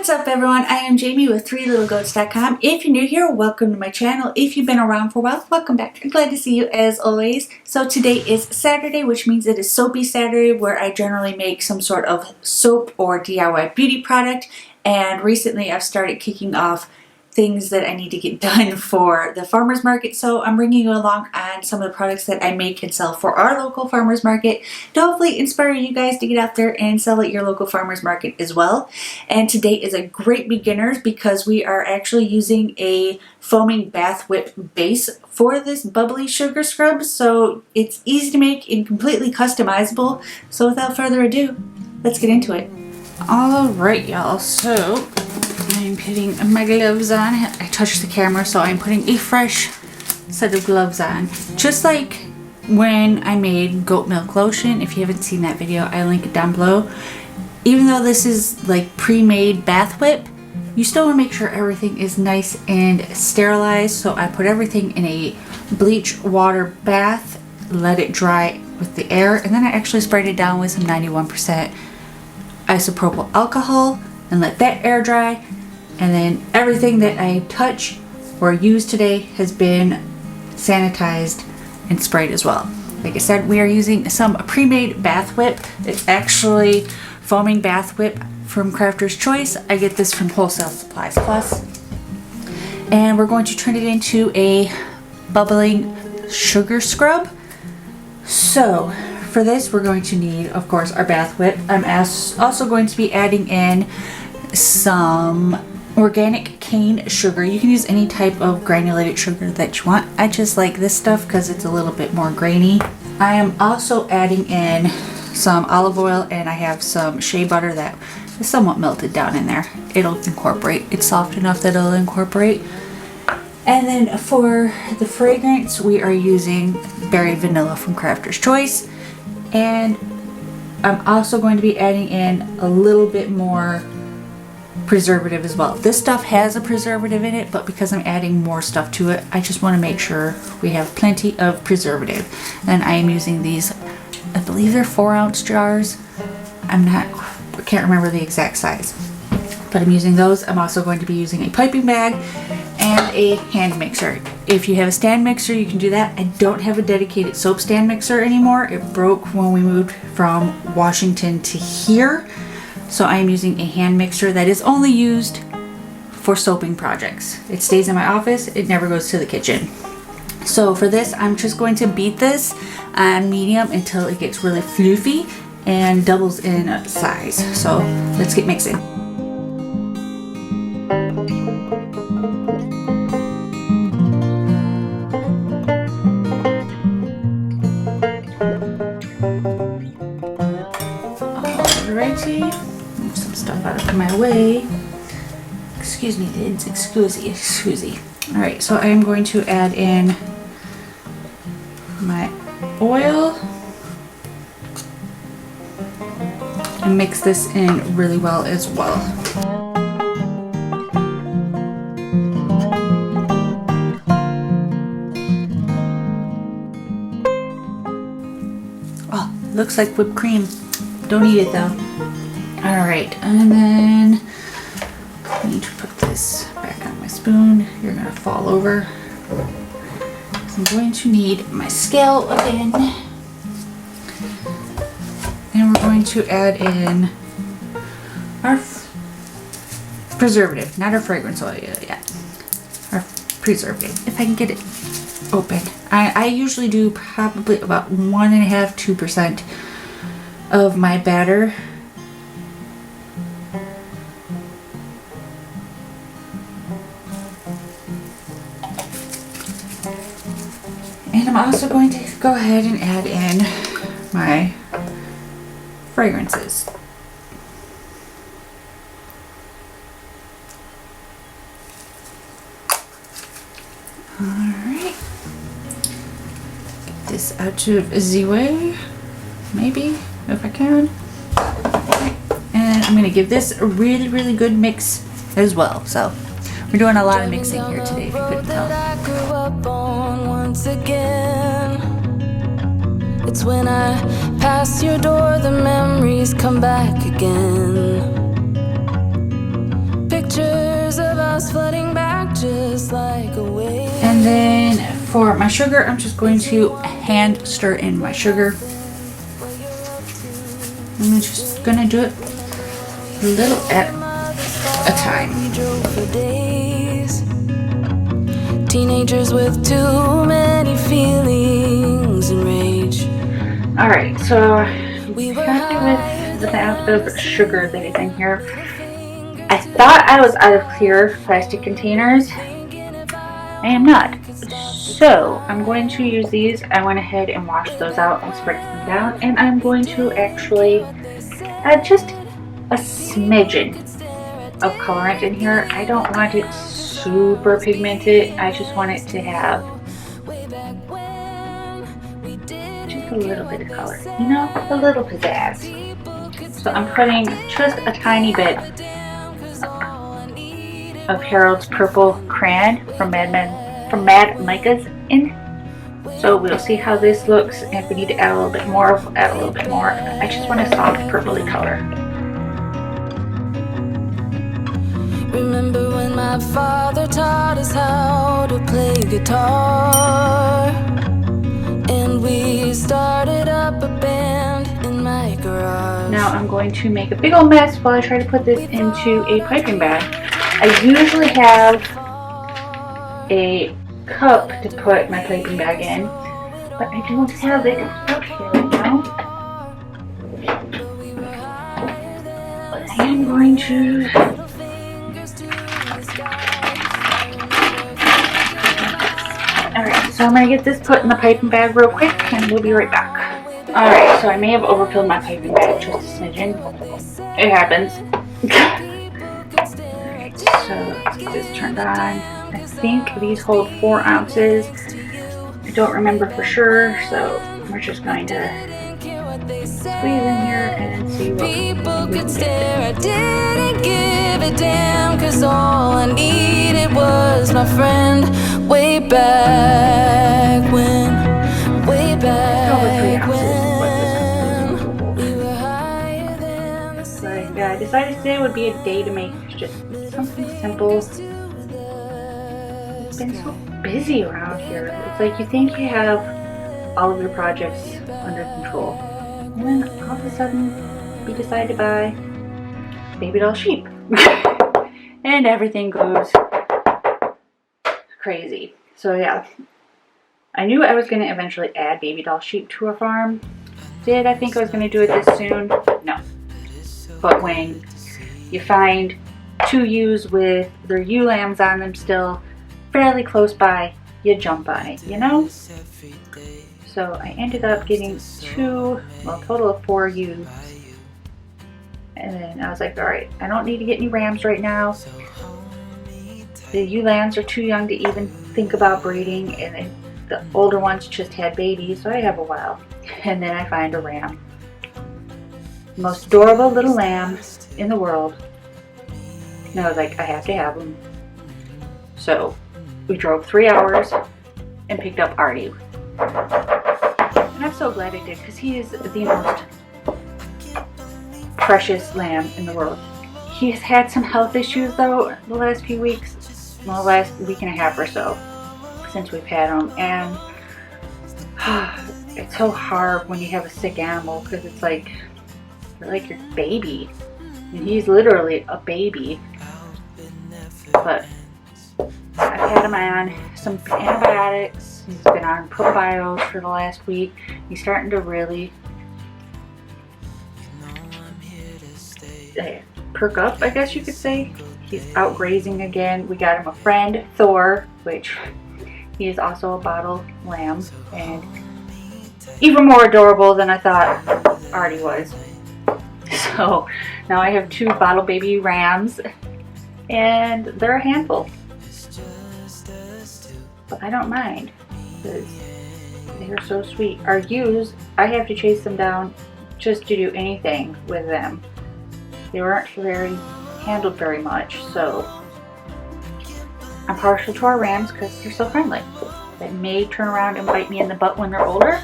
What's up everyone, I am Jamie with 3littlegoats.com. If you're new here, welcome to my channel. If you've been around for a while, welcome back. I'm glad to see you as always. So today is Saturday, which means it is Soapy Saturday, where I generally make some sort of soap or DIY beauty product. And recently I've started kicking off things that I need to get done for the farmers market. So I'm bringing you along on some of the products that I make and sell for our local farmers market to hopefully inspire you guys to get out there and sell at your local farmers market as well. And today is a great beginners because we are actually using a foaming bath whip base for this bubbly sugar scrub. So it's easy to make and completely customizable. So without further ado, let's get into it. Alright y'all, so I'm putting my gloves on. I touched the camera, so I'm putting a fresh set of gloves on. Just like when I made goat milk lotion. If you haven't seen that video, I link it down below. Even though this is like pre-made bath whip, you still want to make sure everything is nice and sterilized. So I put everything in a bleach water bath, let it dry with the air, and then I actually sprayed it down with some 91% isopropyl alcohol and let that air dry. And then everything that I touch or use today has been sanitized and sprayed as well. Like I said, we are using some pre-made bath whip. It's actually foaming bath whip from Crafter's Choice. I get this from Wholesale Supplies Plus. And we're going to turn it into a bubbling sugar scrub. So for this, we're going to need, of course, our bath whip. I'm also going to be adding in some organic cane sugar. You can use any type of granulated sugar that you want. I just like this stuff because it's a little bit more grainy. I am also adding in some olive oil, and I have some shea butter that is somewhat melted down in there. It'll incorporate. It's soft enough that it'll incorporate. And then for the fragrance, we are using berry vanilla from Crafter's Choice. And I'm also going to be adding in a little bit more preservative as well. This stuff has a preservative in it, but because I'm adding more stuff to it, I just want to make sure we have plenty of preservative. And I am using these, I believe they're 4-ounce jars. I can't remember the exact size, but I'm using those. I'm also going to be using a piping bag and a hand mixer. If you have a stand mixer, you can do that. I don't have a dedicated soap stand mixer anymore. It broke when we moved from Washington to here. So I'm using a hand mixer that is only used for soaping projects. It stays in my office. It never goes to the kitchen. So for this, I'm just going to beat this on medium until it gets really fluffy and doubles in size. So let's get mixing. Alrighty. Move some stuff out of my way. Excuse me, lids. Excuse me. Alright, so I'm going to add in my oil and mix this in really well as well. Oh, looks like whipped cream. Don't eat it though. Alright, and then I need to put this back on my spoon. You're gonna fall over. I'm going to need my scale again. And we're going to add in our preservative, not our fragrance oil yet. Our preservative, if I can get it open. I usually do probably about 1.5–2% of my batter. And I'm also going to go ahead and add in my fragrances. Alright. Get this out of the way, maybe, if I can. And I'm going to give this a really, really good mix as well. So we're doing a lot of mixing here today, if you couldn't tell. Once again, it's when I pass your door, the memories come back again. And then for my sugar, I'm just going to hand stir in my sugar. I'm just gonna do it a little at a time. Teenagers with too many feelings and rage. Alright, so happy with the amount of sugar that is in here. I thought I was out of clear plastic containers. I am not. So I'm going to use these. I went ahead and washed those out and spread them down, and I'm going to actually add just a smidgen of colorant in here. I don't want it super pigmented. I just want it to have just a little bit of color, you know, a little pizzazz. So I'm putting just a tiny bit of Harold's Purple Crayon from Mad Micah's in. So we'll see how this looks. If we need to add a little bit more, we'll add a little bit more. I just want a soft purpley color. Remember when my father taught us how to play guitar, and we started up a band in my garage. Now I'm going to make a big old mess while I try to put this into a piping bag. I usually have a cup to put my piping bag in, but I don't have it out here right now. But I am going to Alright, so I'm going to get this put in the piping bag real quick and we'll be right back. Alright, so I may have overfilled my piping bag just a smidgen. It happens. Alright, so let's get this turned on. I think these hold 4 ounces. I don't remember for sure, so we're just going to squeeze in here and see what people could stare. I didn't give a damn, cause all I needed was my friend. Way back when, we were higher than the sun. But I decided today would be a day to make just something simple. It's been so busy around here. It's like you think you have all of your projects under control, and then all of a sudden you decide to buy baby doll sheep. And everything goes crazy. So yeah, I knew I was going to eventually add baby doll sheep to a farm. Did I think I was going to do it this soon? No. But when you find 2 ewes with their ewe lambs on them still fairly close by, you jump on it, you know? So I ended up getting 2, well, a total of 4 ewes. And then I was like, alright, I don't need to get any rams right now. The ewe lambs are too young to even think about breeding, and then the older ones just had babies, so I have a while. And then I find a ram. The most adorable little lamb in the world. And I was like, I have to have them. So we drove 3 hours and picked up Artie. And I'm so glad I did, because he is the most precious lamb in the world. He has had some health issues though the last few weeks. Well, last week and a half or so since we've had him, and it's so hard when you have a sick animal, because it's like you're like your baby, and he's literally a baby. But I've had him on some antibiotics. He's been on probios for the last week. He's starting to really perk up, I guess you could say. He's out grazing again. We got him a friend, Thor, which he is also a bottle lamb, and even more adorable than I thought Artie was. So now I have 2 bottle baby rams, and they're a handful. But I don't mind, because they're so sweet. Our ewes, I have to chase them down just to do anything with them. They weren't handled very much, so I'm partial to our rams because they're so friendly. They may turn around and bite me in the butt when they're older,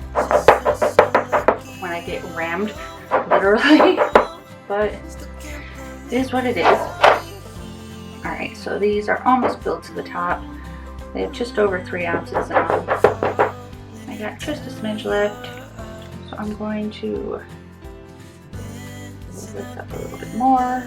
when I get rammed, literally, but it is what it is. Alright, so these are almost filled to the top. I have just over 3 ounces now. I got just a smidge left, so I'm going to move this up a little bit more.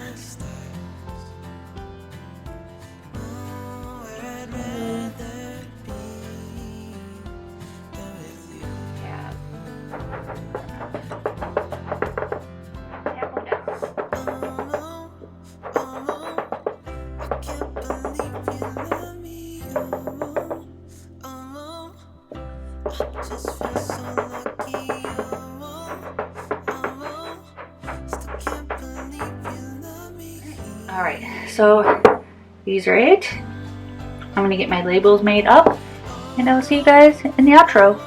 Alright, so these are it. I'm going to get my labels made up, and I'll see you guys in the outro.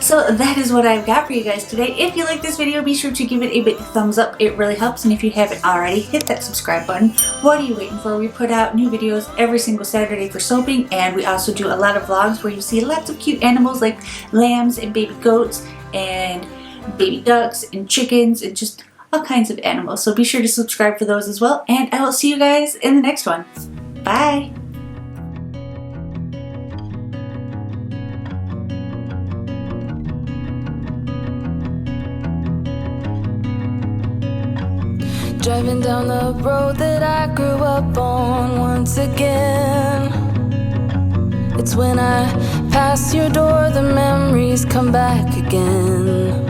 So that is what I've got for you guys today. If you like this video, be sure to give it a big thumbs up. It really helps. And if you haven't already, hit that subscribe button. What are you waiting for? We put out new videos every single Saturday for soaping, and we also do a lot of vlogs where you see lots of cute animals like lambs and baby goats and baby ducks and chickens and just all kinds of animals. So be sure to subscribe for those as well, and I will see you guys in the next one. Bye! Driving down the road that I grew up on once again. It's when I pass your door the memories come back again.